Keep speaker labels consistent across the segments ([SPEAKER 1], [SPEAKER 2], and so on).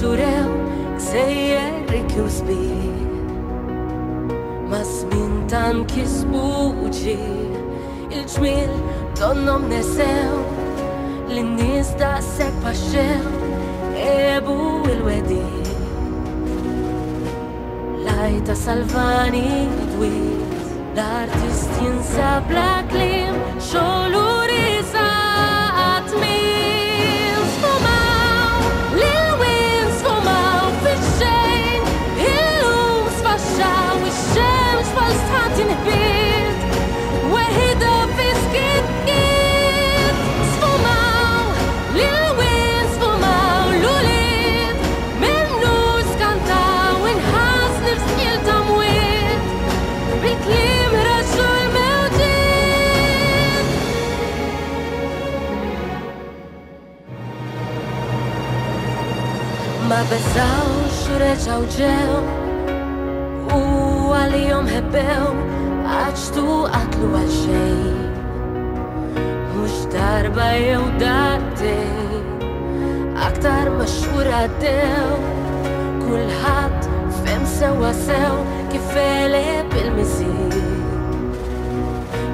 [SPEAKER 1] xurew gżejjer rikju sbir ma żmien tan kisbu ġiel il-ġmiel donnom nesew l-nies daqshekk paxxew ebu il-wedi lajta Salvani dwiet l-artist jinsab bla kliem xogħlu risa għatmil sfumaw lil-wien sfumaw fix-xejn illum sfaxxaw ix-xemx bħal-stat jinħbiet weħida fiskiet sfumaw lil-wien sfumaw l-ulied minnu skantaw inħasni f'sqil ta' mwiet bil-kliem raġġu l-mewġiet ma beżawx u reġgħu ġew u għalihom ħebbew għaġtu qatlu għal xejn mhux darba jew darbtejn aktar mexxhur għaddew kulħadd fehm sewwa sew kif għeleb il-miżien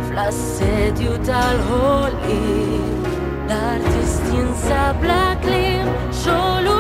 [SPEAKER 1] fl-assedju tal-ħolqien l-artist jinsab bla kliem xogħlu